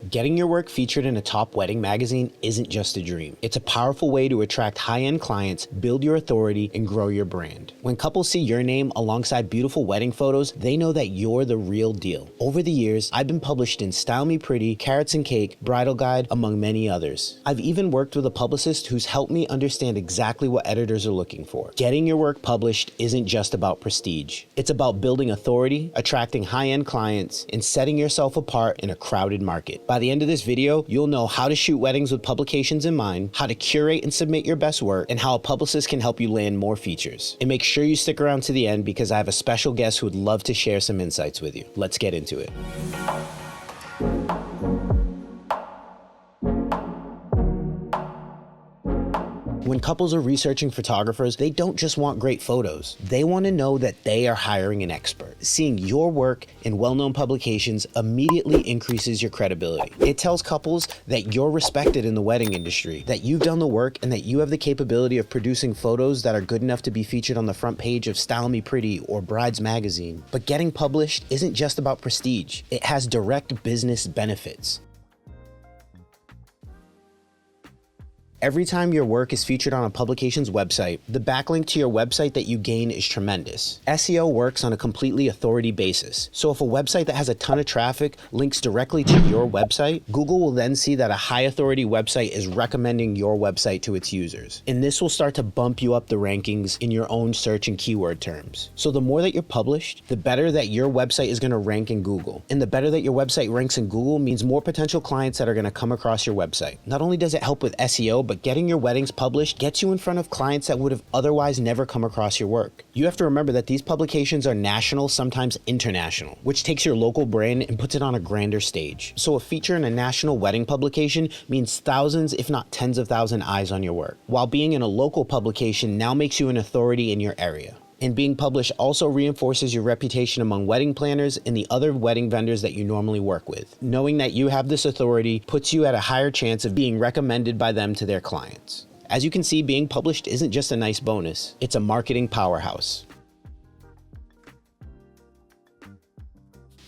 Getting your work featured in a top wedding magazine isn't just a dream. It's a powerful way to attract high-end clients, build your authority, and grow your brand. When couples see your name alongside beautiful wedding photos, they know that you're the real deal. Over the years, I've been published in Style Me Pretty, Carats Cake, Bridal Guide, among many others. I've even worked with a publicist who's helped me understand exactly what editors are looking for. Getting your work published isn't just about prestige. It's about building authority, attracting high-end clients, and setting yourself apart in a crowded market. By the end of this video, you'll know how to shoot weddings with publications in mind, how to curate and submit your best work, and how a publicist can help you land more features. And make sure you stick around to the end because I have a special guest who would love to share some insights with you. Let's get into it. When couples are researching photographers, they don't just want great photos. They want to know that they are hiring an expert. Seeing your work in well-known publications immediately increases your credibility. It tells couples that you're respected in the wedding industry, that you've done the work, and that you have the capability of producing photos that are good enough to be featured on the front page of Style Me Pretty or Brides Magazine. But getting published isn't just about prestige. It has direct business benefits. Every time your work is featured on a publication's website, the backlink to your website that you gain is tremendous. SEO works on a completely authority basis. So if a website that has a ton of traffic links directly to your website, Google will then see that a high authority website is recommending your website to its users. And this will start to bump you up the rankings in your own search and keyword terms. So the more that you're published, the better that your website is going to rank in Google. And the better that your website ranks in Google means more potential clients that are going to come across your website. Not only does it help with SEO, but getting your weddings published gets you in front of clients that would have otherwise never come across your work. You have to remember that these publications are national, sometimes international, which takes your local brand and puts it on a grander stage. So a feature in a national wedding publication means thousands, if not tens of thousands, eyes on your work, while being in a local publication now makes you an authority in your area. And being published also reinforces your reputation among wedding planners and the other wedding vendors that you normally work with. Knowing that you have this authority puts you at a higher chance of being recommended by them to their clients. As you can see, being published isn't just a nice bonus, it's a marketing powerhouse.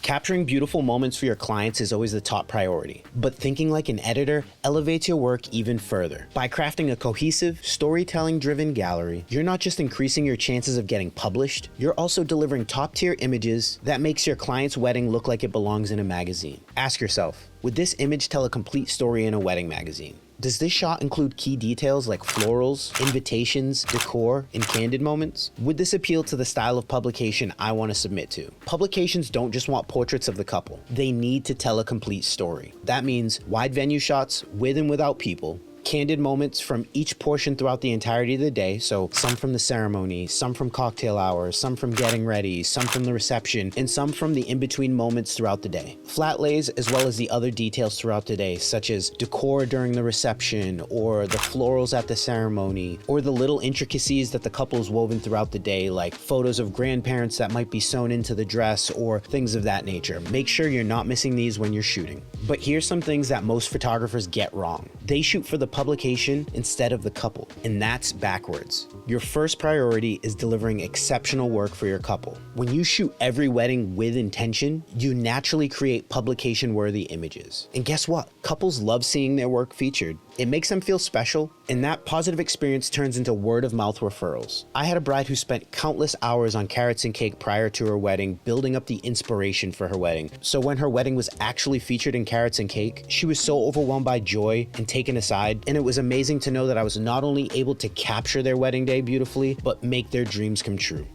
Capturing beautiful moments for your clients is always the top priority, but thinking like an editor elevates your work even further. By crafting a cohesive, storytelling-driven gallery, you're not just increasing your chances of getting published, you're also delivering top-tier images that makes your client's wedding look like it belongs in a magazine. Ask yourself, would this image tell a complete story in a wedding magazine? Does this shot include key details like florals, invitations, decor, and candid moments? Would this appeal to the style of publication I want to submit to? Publications don't just want portraits of the couple. They need to tell a complete story. That means wide venue shots with and without people, candid moments from each portion throughout the entirety of the day, so some from the ceremony, some from cocktail hours, some from getting ready, some from the reception, and some from the in-between moments throughout the day. Flat lays as well as the other details throughout the day, such as decor during the reception, or the florals at the ceremony, or the little intricacies that the couple's woven throughout the day, like photos of grandparents that might be sewn into the dress, or things of that nature. Make sure you're not missing these when you're shooting. But here's some things that most photographers get wrong. They shoot for the publication instead of the couple, and that's backwards. Your first priority is delivering exceptional work for your couple. When you shoot every wedding with intention, you naturally create publication-worthy images. And guess what? Couples love seeing their work featured. It makes them feel special, and that positive experience turns into word-of-mouth referrals. I had a bride who spent countless hours on Carats Cake prior to her wedding, building up the inspiration for her wedding. So when her wedding was actually featured in Carats Cake, she was so overwhelmed by joy and taken aside, and it was amazing to know that I was not only able to capture their wedding day beautifully, but make their dreams come true.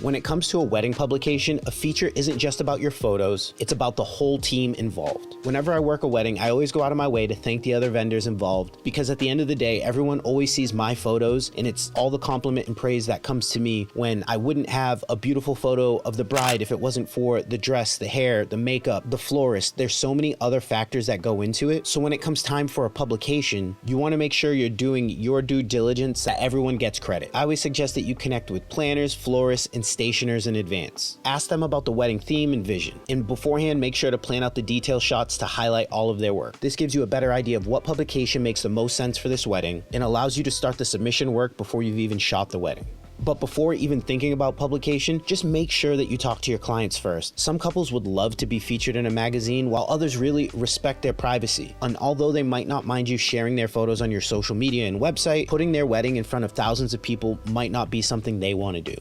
When it comes to a wedding publication, a feature isn't just about your photos, it's about the whole team involved. Whenever I work a wedding, I always go out of my way to thank the other vendors involved, because at the end of the day, everyone always sees my photos, and it's all the compliment and praise that comes to me when I wouldn't have a beautiful photo of the bride if it wasn't for the dress, the hair, the makeup, the florist. There's so many other factors that go into it. So when it comes time for a publication, you want to make sure you're doing your due diligence so that everyone gets credit. I always suggest that you connect with planners, florists, and stationers in advance. Ask them about the wedding theme and vision, and beforehand make sure to plan out the detail shots to highlight all of their work. This gives you a better idea of what publication makes the most sense for this wedding and allows you to start the submission work before you've even shot the wedding. But before even thinking about publication, just make sure that you talk to your clients first. Some couples would love to be featured in a magazine, while others really respect their privacy. And although they might not mind you sharing their photos on your social media and website, putting their wedding in front of thousands of people might not be something they want to do.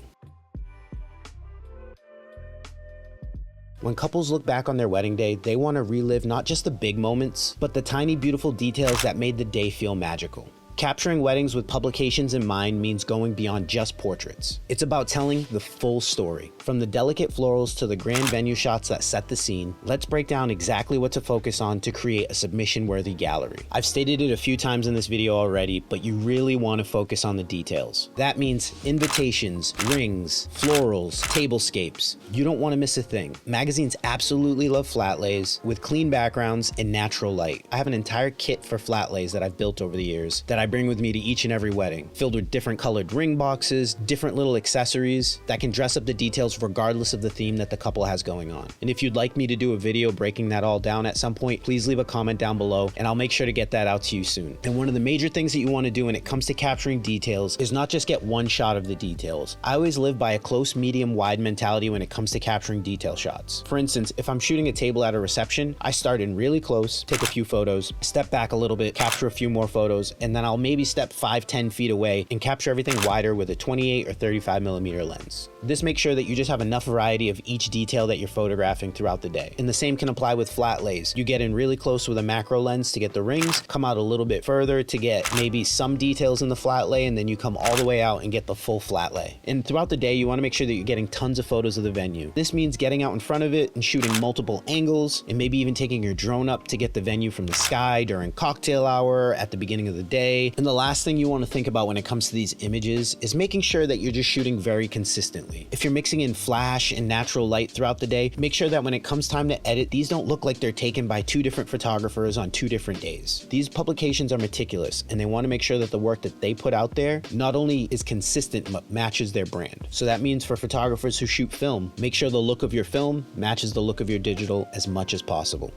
When couples look back on their wedding day, they want to relive not just the big moments, but the tiny beautiful details that made the day feel magical. Capturing weddings with publications in mind means going beyond just portraits. It's about telling the full story. From the delicate florals to the grand venue shots that set the scene, let's break down exactly what to focus on to create a submission-worthy gallery. I've stated it a few times in this video already, but you really want to focus on the details. That means invitations, rings, florals, tablescapes. You don't want to miss a thing. Magazines absolutely love flat lays with clean backgrounds and natural light. I have an entire kit for flat lays that I've built over the years that I bring with me to each and every wedding, filled with different colored ring boxes, different little accessories that can dress up the details regardless of the theme that the couple has going on. And if you'd like me to do a video breaking that all down at some point, please leave a comment down below and I'll make sure to get that out to you soon. And one of the major things that you want to do when it comes to capturing details is not just get one shot of the details. I always live by a close, medium, wide mentality when it comes to capturing detail shots. For instance, if I'm shooting a table at a reception, I start in really close, take a few photos, step back a little bit, capture a few more photos, and then I'll maybe step 5-10 feet away and capture everything wider with a 28 or 35mm lens. This makes sure that you just have enough variety of each detail that you're photographing throughout the day. And the same can apply with flat lays. You get in really close with a macro lens to get the rings, come out a little bit further to get maybe some details in the flat lay, and then you come all the way out and get the full flat lay. And throughout the day, you want to make sure that you're getting tons of photos of the venue. This means getting out in front of it and shooting multiple angles, and maybe even taking your drone up to get the venue from the sky during cocktail hour at the beginning of the day. And the last thing you want to think about when it comes to these images is making sure that you're just shooting very consistently. If you're mixing in flash and natural light throughout the day, make sure that when it comes time to edit, these don't look like they're taken by two different photographers on 2 different days. These publications are meticulous and they want to make sure that the work that they put out there not only is consistent but matches their brand. So that means for photographers who shoot film, make sure the look of your film matches the look of your digital as much as possible.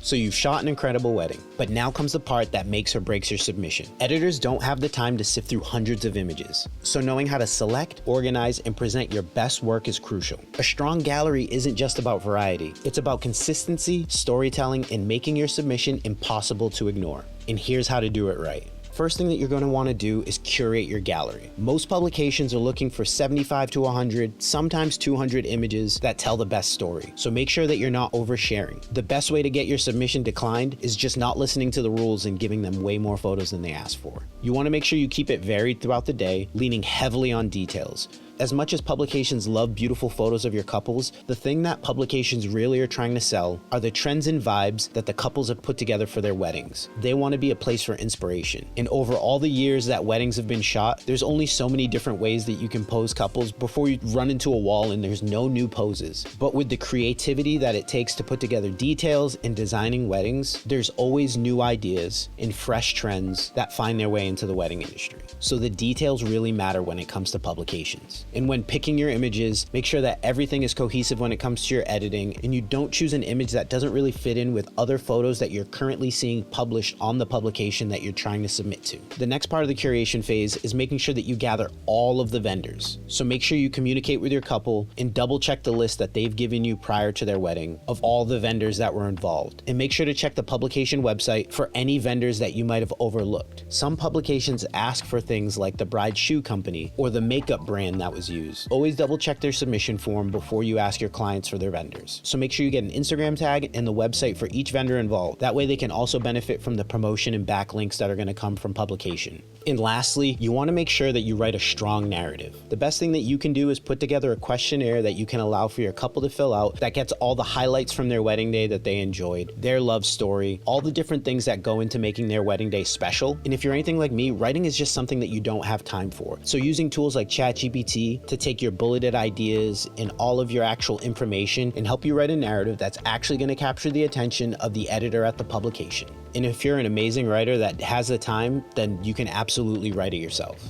So you've shot an incredible wedding, but now comes the part that makes or breaks your submission. Editors don't have the time to sift through hundreds of images, so knowing how to select, organize, and present your best work is crucial. A strong gallery isn't just about variety, it's about consistency, storytelling, and making your submission impossible to ignore. And here's how to do it right. First thing that you're going to want to do is curate your gallery. Most publications are looking for 75 to 100, sometimes 200 images that tell the best story. So make sure that you're not oversharing. The best way to get your submission declined is just not listening to the rules and giving them way more photos than they asked for. You want to make sure you keep it varied throughout the day, leaning heavily on details. As much as publications love beautiful photos of your couples, the thing that publications really are trying to sell are the trends and vibes that the couples have put together for their weddings. They want to be a place for inspiration. And over all the years that weddings have been shot, there's only so many different ways that you can pose couples before you run into a wall and there's no new poses. But with the creativity that it takes to put together details in designing weddings, there's always new ideas and fresh trends that find their way into the wedding industry. So the details really matter when it comes to publications. And when picking your images, make sure that everything is cohesive when it comes to your editing and you don't choose an image that doesn't really fit in with other photos that you're currently seeing published on the publication that you're trying to submit to. The next part of the curation phase is making sure that you gather all of the vendors. So make sure you communicate with your couple and double check the list that they've given you prior to their wedding of all the vendors that were involved. And make sure to check the publication website for any vendors that you might have overlooked. Some publications ask for things like the bride's shoe company or the makeup brand that was used. Always double check their submission form before you ask your clients for their vendors. So make sure you get an Instagram tag and the website for each vendor involved. That way they can also benefit from the promotion and backlinks that are going to come from publication. And lastly, you want to make sure that you write a strong narrative. The best thing that you can do is put together a questionnaire that you can allow for your couple to fill out that gets all the highlights from their wedding day that they enjoyed, their love story, all the different things that go into making their wedding day special. And if you're anything like me, writing is just something that you don't have time for. So using tools like ChatGPT to take your bulleted ideas and all of your actual information and help you write a narrative that's actually going to capture the attention of the editor at the publication. And if you're an amazing writer that has the time, then you can absolutely write it yourself.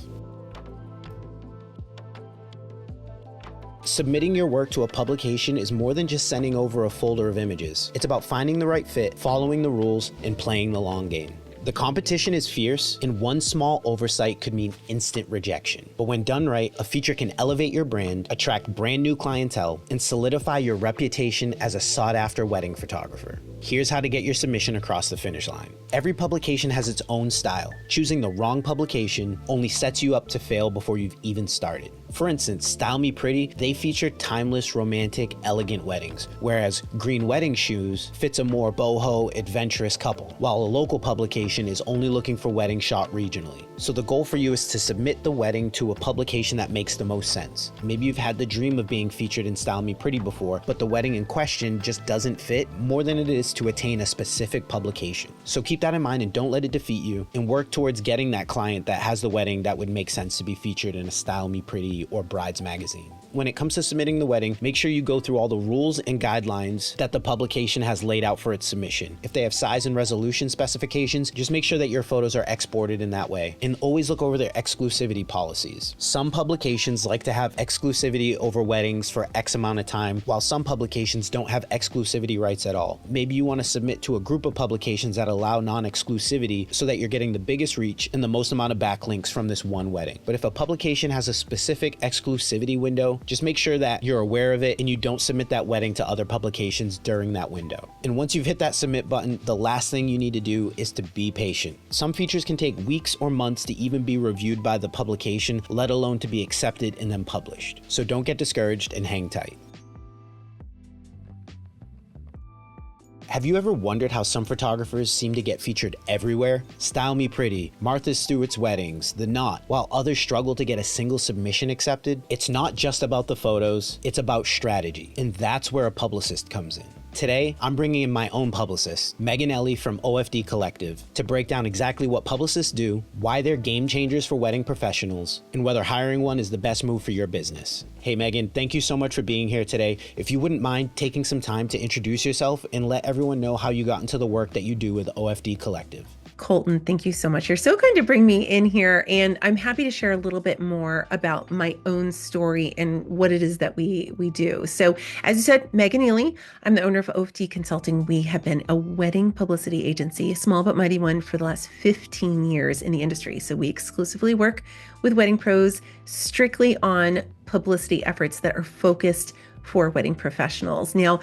Submitting your work to a publication is more than just sending over a folder of images. It's about finding the right fit, following the rules, and playing the long game. The competition is fierce, and one small oversight could mean instant rejection. But when done right, a feature can elevate your brand, attract brand new clientele, and solidify your reputation as a sought-after wedding photographer. Here's how to get your submission across the finish line. Every publication has its own style. Choosing the wrong publication only sets you up to fail before you've even started. For instance, Style Me Pretty, they feature timeless, romantic, elegant weddings, whereas Green Wedding Shoes fits a more boho, adventurous couple, while a local publication is only looking for weddings shot regionally. So the goal for you is to submit the wedding to a publication that makes the most sense. Maybe you've had the dream of being featured in Style Me Pretty before, but the wedding in question just doesn't fit more than it is to attain a specific publication. So keep that in mind and don't let it defeat you, and work towards getting that client that has the wedding that would make sense to be featured in a Style Me Pretty or Brides magazine. When it comes to submitting the wedding, make sure you go through all the rules and guidelines that the publication has laid out for its submission. If they have size and resolution specifications, just make sure that your photos are exported in that way, and always look over their exclusivity policies. Some publications like to have exclusivity over weddings for X amount of time, while some publications don't have exclusivity rights at all. Maybe you want to submit to a group of publications that allow non-exclusivity so that you're getting the biggest reach and the most amount of backlinks from this one wedding. But if a publication has a specific exclusivity window, just make sure that you're aware of it and you don't submit that wedding to other publications during that window. And once you've hit that submit button, the last thing you need to do is to be patient. Some features can take weeks or months to even be reviewed by the publication, let alone to be accepted and then published. So don't get discouraged and hang tight. Have you ever wondered how some photographers seem to get featured everywhere? Style Me Pretty, Martha Stewart's Weddings, The Knot, while others struggle to get a single submission accepted? It's not just about the photos, it's about strategy, and that's where a publicist comes in. Today, I'm bringing in my own publicist, Meghan Ely from OFD Collective, to break down exactly what publicists do, why they're game changers for wedding professionals, and whether hiring one is the best move for your business. Hey Meghan, thank you so much for being here today. If you wouldn't mind taking some time to introduce yourself and let everyone know how you got into the work that you do with OFD Collective. Colton, thank you so much. You're so kind to bring me in here, and I'm happy to share a little bit more about my own story and what it is that we do. So, as you said, Meghan Ely, I'm the owner of OFD Consulting. We have been a wedding publicity agency, a small but mighty one, for the last 15 years in the industry. So we exclusively work with wedding pros strictly on publicity efforts that are focused for wedding professionals. Now,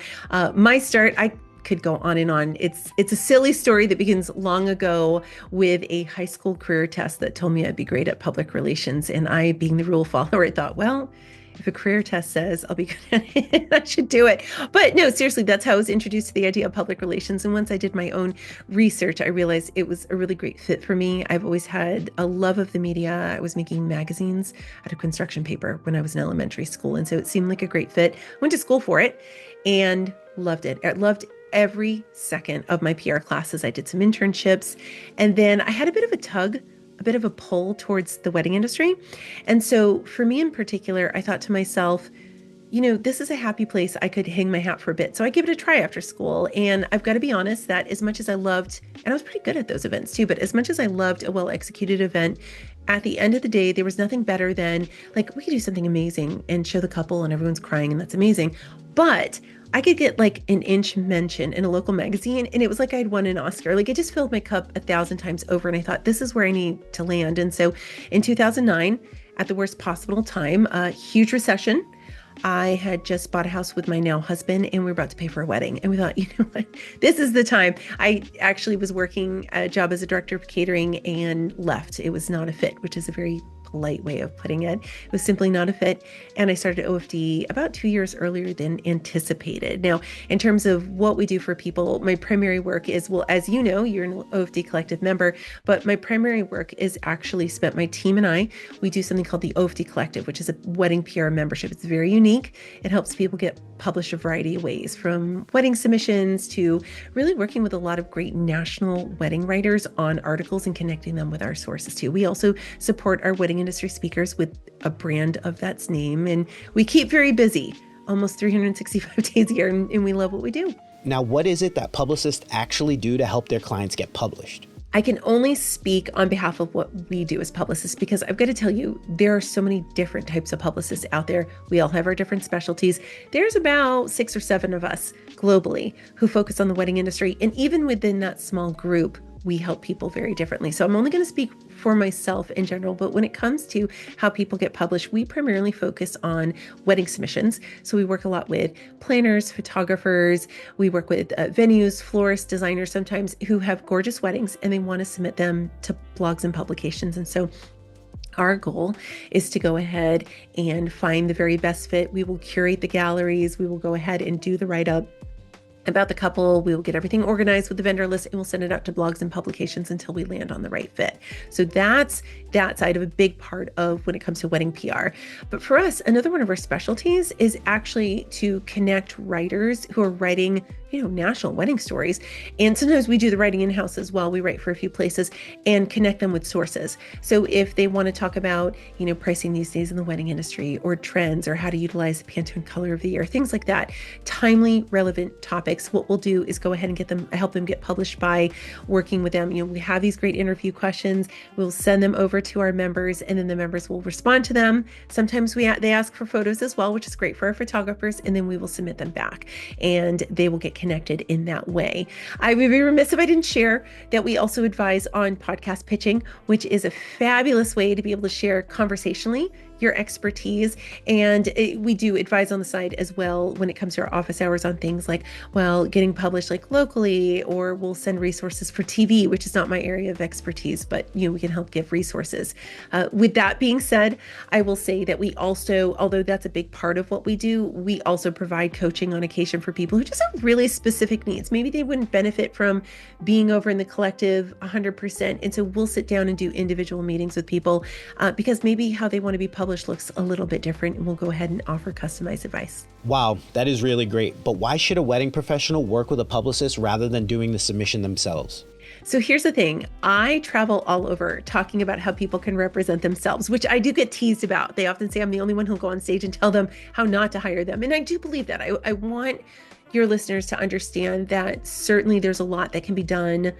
my start, I could go on and on. It's a silly story that begins long ago with a high school career test that told me I'd be great at public relations. And I, being the rule follower, I thought, well, if a career test says I'll be good at it, I should do it. But no, seriously, that's how I was introduced to the idea of public relations. And once I did my own research, I realized it was a really great fit for me. I've always had a love of the media. I was making magazines out of construction paper when I was in elementary school. And so it seemed like a great fit. Went to school for it and loved it. I loved every second of my PR classes. I did some internships, and then I had a bit of a pull towards the wedding industry. And so for me in particular, I thought to myself, you know, this is a happy place. I could hang my hat for a bit. So I gave it a try after school. And I've got to be honest that as much as I loved, and I was pretty good at those events too, but as much as I loved a well-executed event, at the end of the day, there was nothing better than, like, we could do something amazing and show the couple and everyone's crying and that's amazing. But I could get like an inch mention in a local magazine and it was like I'd won an Oscar. Like, it just filled my cup 1,000 times over. And I thought, this is where I need to land. And so in 2009, at the worst possible time, a huge recession, I had just bought a house with my now husband and we were about to pay for a wedding. And we thought, you know what, this is the time. I actually was working a job as a director of catering and left. It was not a fit, which is a very polite way of putting it. It was simply not a fit. And I started OFD about 2 years earlier than anticipated. Now, in terms of what we do for people, my primary work is, well, as you know, you're an OFD Collective member, but my primary work is actually spent, my team and I, we do something called the OFD Collective, which is a wedding PR membership. It's very unique. It helps people get published a variety of ways, from wedding submissions to really working with a lot of great national wedding writers on articles and connecting them with our sources too. We also support our wedding industry speakers with a brand of that's name, and we keep very busy almost 365 days a year, and we love what we do. Now, what is it that publicists actually do to help their clients get published? I can only speak on behalf of what we do as publicists, because I've got to tell you, there are so many different types of publicists out there. We all have our different specialties. There's about 6 or 7 of us globally who focus on the wedding industry. And even within that small group, we help people very differently. So I'm only going to speak for myself in general, but when it comes to how people get published, we primarily focus on wedding submissions. So we work a lot with planners, photographers, we work with venues, florists, designers sometimes who have gorgeous weddings and they want to submit them to blogs and publications. And so our goal is to go ahead and find the very best fit. We will curate the galleries. We will go ahead and do the write-up about the couple. We will get everything organized with the vendor list and we'll send it out to blogs and publications until we land on the right fit. So that's that side of a big part of when it comes to wedding PR. But for us, another one of our specialties is actually to connect writers who are writing, national wedding stories. And sometimes we do the writing in-house as well. We write for a few places and connect them with sources. So if they want to talk about, pricing these days in the wedding industry or trends or how to utilize the Pantone color of the year, things like that, timely, relevant topics, what we'll do is go ahead and help them get published by working with them. We have these great interview questions. We'll send them over to our members and then the members will respond to them. Sometimes they ask for photos as well, which is great for our photographers, and then we will submit them back and they will get connected in that way. I would be remiss if I didn't share that we also advise on podcast pitching, which is a fabulous way to be able to share conversationally your expertise. And we do advise on the side as well when it comes to our office hours on things like, getting published like locally, or we'll send resources for TV, which is not my area of expertise, but we can help give resources. With that being said, I will say that we also, although that's a big part of what we do, we also provide coaching on occasion for people who just have really specific needs. Maybe they wouldn't benefit from being over in the collective 100%. And so we'll sit down and do individual meetings with people because maybe how they want to be published looks a little bit different, and we'll go ahead and offer customized advice. Wow, that is really great. But why should a wedding professional work with a publicist rather than doing the submission themselves? So here's the thing. I travel all over talking about how people can represent themselves, which I do get teased about. They often say I'm the only one who'll go on stage and tell them how not to hire them. And I do believe that. I want your listeners to understand that certainly there's a lot that can be done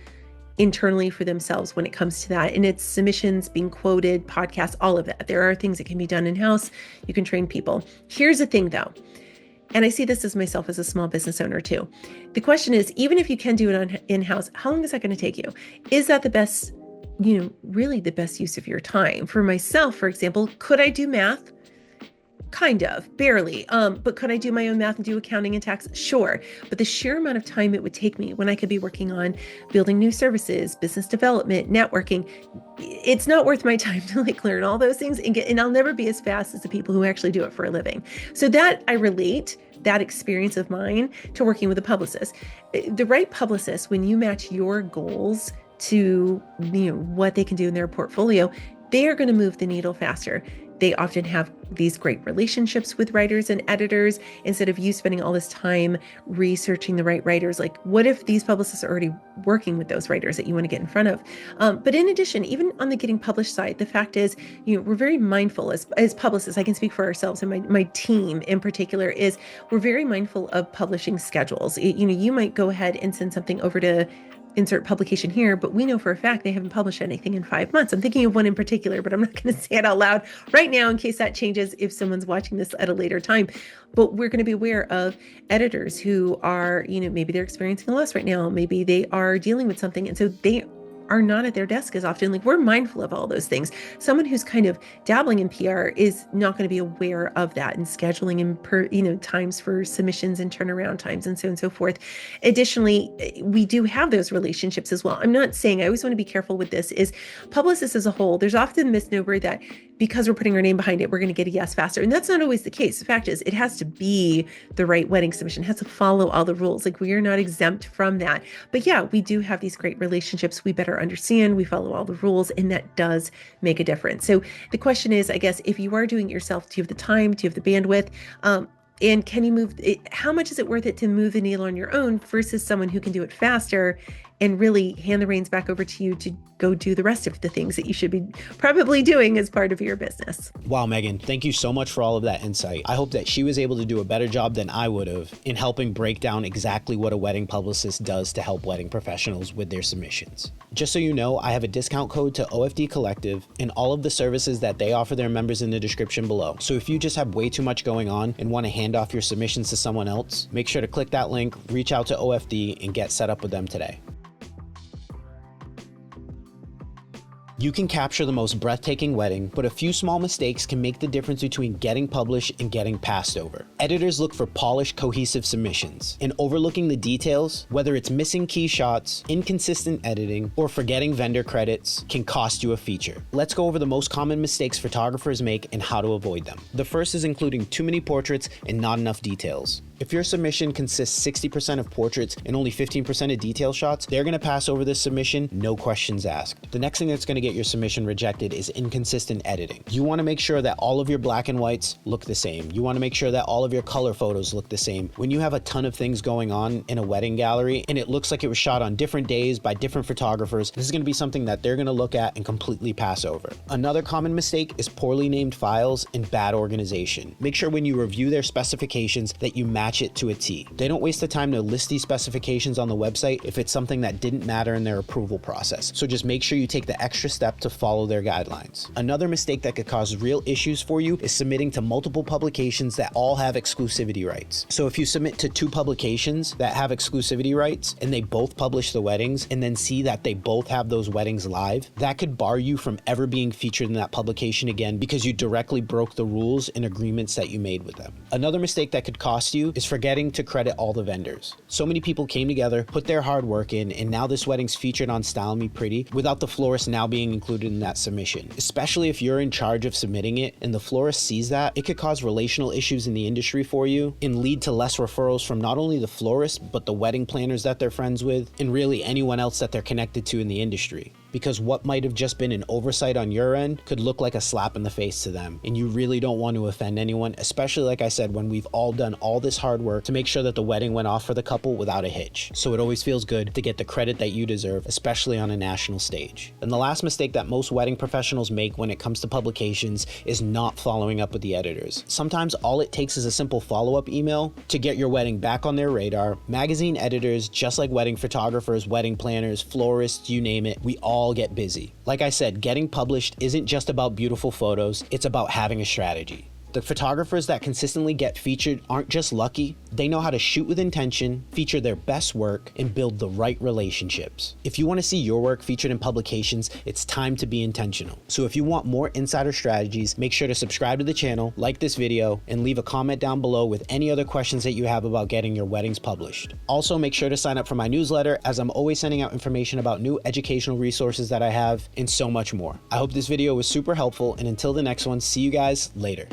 internally for themselves when it comes to that. And it's submissions, being quoted, podcasts, all of that. There are things that can be done in-house. You can train people. Here's the thing though, and I see this as myself as a small business owner too. The question is, even if you can do it in-house, how long is that going to take you? Is that the best, really the best use of your time? For myself, for example, could I do math? Kind of, barely. But could I do my own math and do accounting and tax? Sure. But the sheer amount of time it would take me when I could be working on building new services, business development, networking, it's not worth my time to learn all those things and I'll never be as fast as the people who actually do it for a living. So that I relate that experience of mine to working with a publicist. The right publicist, when you match your goals to what they can do in their portfolio, they are going to move the needle faster. They often have these great relationships with writers and editors. Instead of you spending all this time researching the right writers, what if these publicists are already working with those writers that you want to get in front of? But in addition, even on the getting published side, the fact is, we're very mindful as publicists. I can speak for ourselves and my team in particular is we're very mindful of publishing schedules. You might go ahead and send something over to insert publication here, but we know for a fact they haven't published anything in 5 months. I'm thinking of one in particular, but I'm not going to say it out loud right now in case that changes if someone's watching this at a later time. But we're going to be aware of editors who are, maybe they're experiencing a loss right now. Maybe they are dealing with something. And so they are not at their desk as often. We're mindful of all those things. Someone who's kind of dabbling in PR is not going to be aware of that and scheduling and times for submissions and turnaround times and so on and so forth. Additionally, we do have those relationships as well. I'm not saying, I always want to be careful with this, is publicists as a whole, there's often a misnomer that because we're putting our name behind it, we're going to get a yes faster. And that's not always the case. The fact is, it has to be the right wedding submission. It has to follow all the rules. We are not exempt from that. But yeah, we do have these great relationships. We better understand, we follow all the rules, and that does make a difference. So the question is, I guess, if you are doing it yourself, do you have the time? Do you have the bandwidth? And can you move it? How much is it worth it to move the needle on your own versus someone who can do it faster and really hand the reins back over to you to go do the rest of the things that you should be probably doing as part of your business? Wow, Meghan, thank you so much for all of that insight. I hope that she was able to do a better job than I would have in helping break down exactly what a wedding publicist does to help wedding professionals with their submissions. Just so you know, I have a discount code to OFD Collective and all of the services that they offer their members in the description below. So if you just have way too much going on and want to hand off your submissions to someone else, make sure to click that link, reach out to OFD, and get set up with them today. You can capture the most breathtaking wedding, but a few small mistakes can make the difference between getting published and getting passed over. Editors look for polished, cohesive submissions, and overlooking the details, whether it's missing key shots, inconsistent editing, or forgetting vendor credits, can cost you a feature. Let's go over the most common mistakes photographers make and how to avoid them. The first is including too many portraits and not enough details. If your submission consists 60% of portraits and only 15% of detail shots, they're going to pass over this submission, no questions asked. The next thing that's going to get your submission rejected is inconsistent editing. You want to make sure that all of your black and whites look the same. You want to make sure that all of your color photos look the same. When you have a ton of things going on in a wedding gallery and it looks like it was shot on different days by different photographers, this is going to be something that they're going to look at and completely pass over. Another common mistake is poorly named files and bad organization. Make sure when you review their specifications that you match it to a T. They don't waste the time to list these specifications on the website if it's something that didn't matter in their approval process. So just make sure you take the extra step to follow their guidelines. Another mistake that could cause real issues for you is submitting to multiple publications that all have exclusivity rights. So if you submit to 2 publications that have exclusivity rights and they both publish the weddings and then see that they both have those weddings live, that could bar you from ever being featured in that publication again because you directly broke the rules and agreements that you made with them. Another mistake that could cost you is forgetting to credit all the vendors. So many people came together, put their hard work in, and now this wedding's featured on Style Me Pretty without the florist now being included in that submission. Especially if you're in charge of submitting it and the florist sees that, it could cause relational issues in the industry for you and lead to less referrals from not only the florist, but the wedding planners that they're friends with, and really anyone else that they're connected to in the industry. Because what might have just been an oversight on your end could look like a slap in the face to them, and you really don't want to offend anyone, especially like I said, when we've all done all this hard work to make sure that the wedding went off for the couple without a hitch. So it always feels good to get the credit that you deserve, especially on a national stage. And the last mistake that most wedding professionals make when it comes to publications is not following up with the editors. Sometimes all it takes is a simple follow-up email to get your wedding back on their radar. Magazine editors, just like wedding photographers, wedding planners, florists, you name it, we all get busy. Like I said, getting published isn't just about beautiful photos, it's about having a strategy. The photographers that consistently get featured aren't just lucky, they know how to shoot with intention, feature their best work, and build the right relationships. If you want to see your work featured in publications, it's time to be intentional. So if you want more insider strategies, make sure to subscribe to the channel, like this video, and leave a comment down below with any other questions that you have about getting your weddings published. Also, make sure to sign up for my newsletter, as I'm always sending out information about new educational resources that I have, and so much more. I hope this video was super helpful, and until the next one, see you guys later.